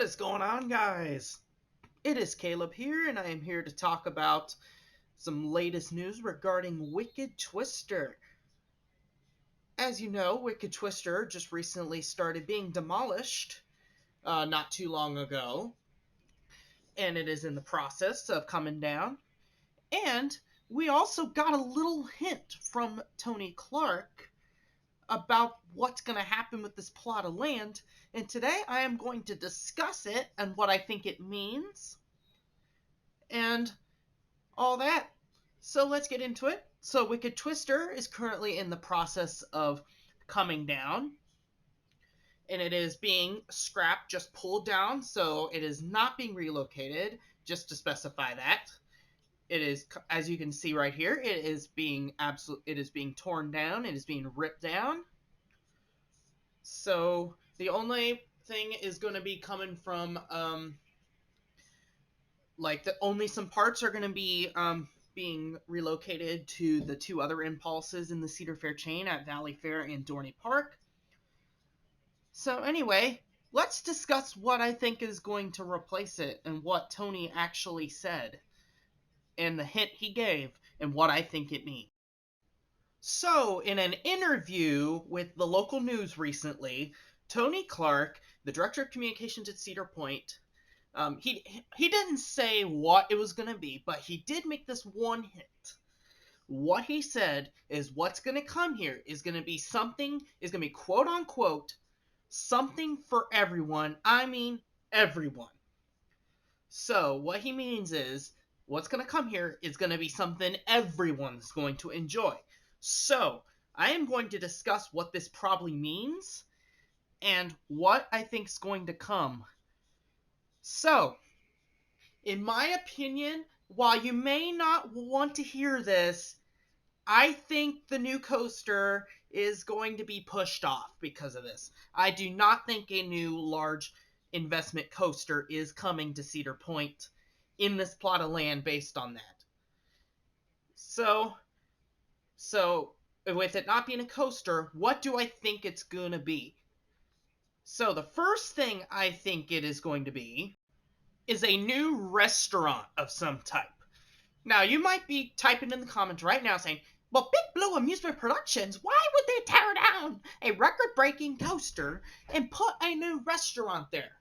is going on, guys? It is Caleb here, and I am here to talk about some latest news regarding Wicked Twister. As you know, Wicked Twister just recently started being demolished not too long ago, and it is in the process of coming down. And we also got a little hint from Tony Clark about what's going to happen with this plot of land, and today I am going to discuss it and what I think it means and all that. So let's get into it. So Wicked Twister is currently in the process of coming down, and it is being scrapped, just pulled down, so it is not being relocated, just to specify that. It is, as you can see right here, it is being torn down, it is being ripped down. So the only thing is going to be coming from only some parts are going to be being relocated to the two other impulses in the Cedar Fair chain at Valley Fair and Dorney Park. So anyway, let's discuss what I think is going to replace it and what Tony actually said and the hint he gave and what I think it means. So, in an interview with the local news recently, Tony Clark, the director of communications at Cedar Point, he didn't say what it was going to be, but he did make this one hint. What he said is what's going to come here is going to be quote unquote something for everyone. I mean everyone. So what he means is what's going to come here is going to be something everyone's going to enjoy. So I am going to discuss what this probably means and what I think is going to come. So, in my opinion, while you may not want to hear this, I think the new coaster is going to be pushed off because of this. I do not think a new large investment coaster is coming to Cedar Point in this plot of land based on that. So with it not being a coaster, what do I think it's going to be? So the first thing I think it is going to be is a new restaurant of some type. Now, you might be typing in the comments right now saying, well, Big Blue Amusement Productions, why would they tear down a record-breaking coaster and put a new restaurant there?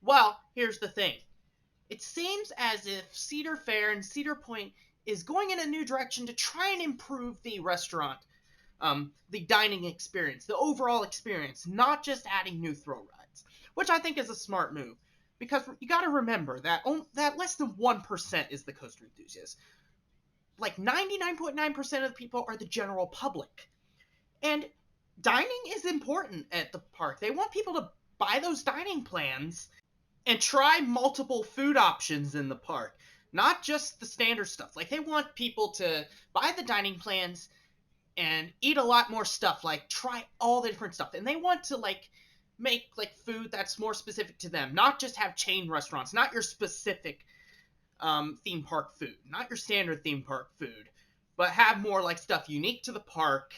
Well, here's the thing. It seems as if Cedar Fair and Cedar Point is going in a new direction to try and improve the restaurant, the dining experience, the overall experience, not just adding new thrill rides, which I think is a smart move. Because you got to remember that less than 1% is the coaster enthusiast. Like 99.9% of the people are the general public. And dining is important at the park. They want people to buy those dining plans and try multiple food options in the park. Not just the standard stuff. Like, they want people to buy the dining plans and eat a lot more stuff. Like, try all the different stuff. And they want to, make food that's more specific to them, not just have chain restaurants, not your specific theme park food, not your standard theme park food, but have more stuff unique to the park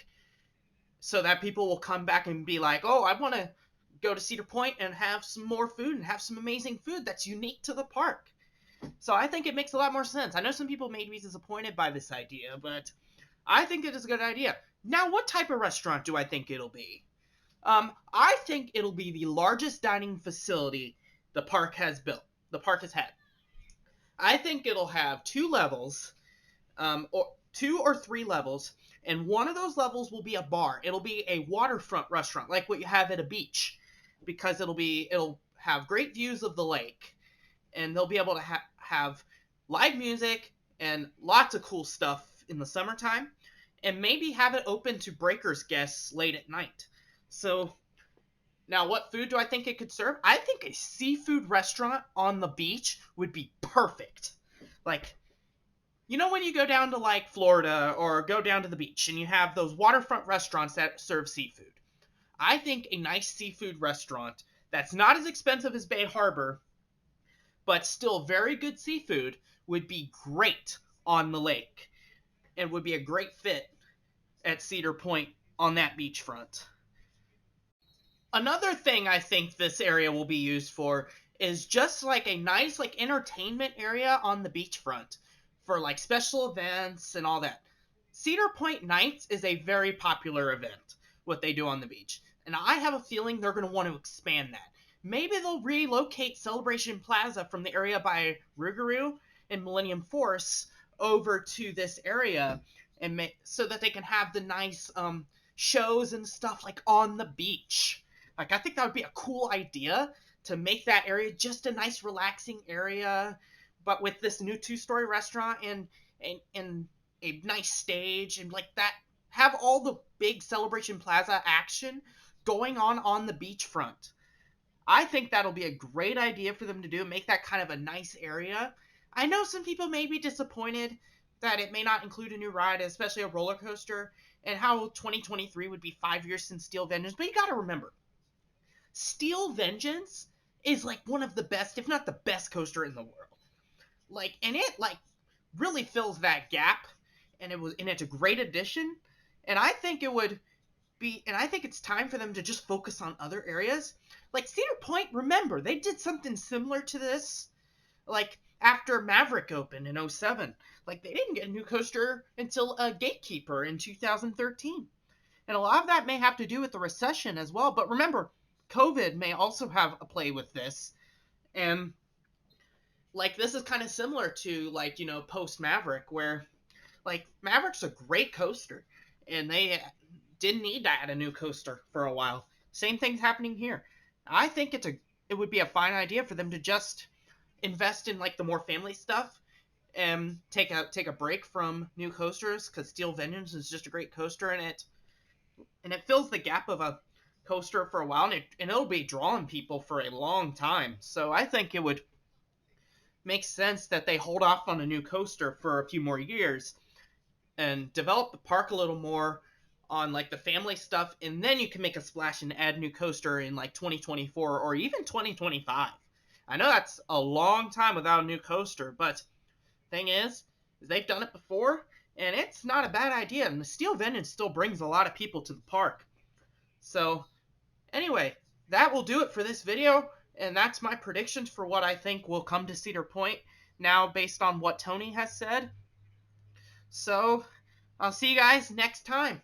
so that people will come back and be like, oh, I want to go to Cedar Point and have some more food and have some amazing food that's unique to the park. So I think it makes a lot more sense. I know some people may be disappointed by this idea, but I think it is a good idea. Now, what type of restaurant do I think it'll be? I think it'll be the largest dining facility the park has had. I think it'll have 2 levels, or 2 or 3 levels, and one of those levels will be a bar. It'll be a waterfront restaurant, like what you have at a beach, because it'll have great views of the lake, and they'll be able to have live music and lots of cool stuff in the summertime, and maybe have it open to breakers guests late at night. So, now what food do I think it could serve? I think a seafood restaurant on the beach would be perfect. When you go down to Florida or go down to the beach and you have those waterfront restaurants that serve seafood. I think a nice seafood restaurant that's not as expensive as Bay Harbor, but still very good seafood would be great on the lake and would be a great fit at Cedar Point on that beachfront. Another thing I think this area will be used for is just like a nice like entertainment area on the beachfront for like special events and all that. Cedar Point Nights is a very popular event, what they do on the beach. And I have a feeling they're going to want to expand that. Maybe they'll relocate Celebration Plaza from the area by Rougarou and Millennium Force over to this area and so that they can have the nice shows and stuff like on the beach. Like, I think that would be a cool idea to make that area just a nice relaxing area, but with this new two-story restaurant and a nice stage and like that, have all the big Celebration Plaza action going on the beachfront. I think that'll be a great idea for them to do, make that kind of a nice area. I know some people may be disappointed that it may not include a new ride, especially a roller coaster, and how 2023 would be 5 years since Steel Vengeance, but you gotta remember, Steel Vengeance is like one of the best, if not the best coaster in the world. Like, and it like really fills that gap, and it's a great addition. And I think it would be, and I think it's time for them to just focus on other areas. Like Cedar Point, remember, they did something similar to this, like after Maverick opened in '07. Like, they didn't get a new coaster until Gatekeeper in 2013. And a lot of that may have to do with the recession as well. But remember, COVID may also have a play with this. And like, this is kind of similar to like, post Maverick, where like Maverick's a great coaster and they didn't need to add a new coaster for a while. Same thing's happening here. I think it would be a fine idea for them to just invest in like the more family stuff and take a break from new coasters, because Steel Vengeance is just a great coaster, and it fills the gap of a coaster for a while, and it'll be drawing people for a long time. So I think it would make sense that they hold off on a new coaster for a few more years and develop the park a little more on like the family stuff, and then you can make a splash and add a new coaster in like 2024 or even 2025. I know that's a long time without a new coaster, but thing is they've done it before, and it's not a bad idea, and the Steel Vengeance still brings a lot of people to the park. So anyway, that will do it for this video, and that's my predictions for what I think will come to Cedar Point now based on what Tony has said. So I'll see you guys next time.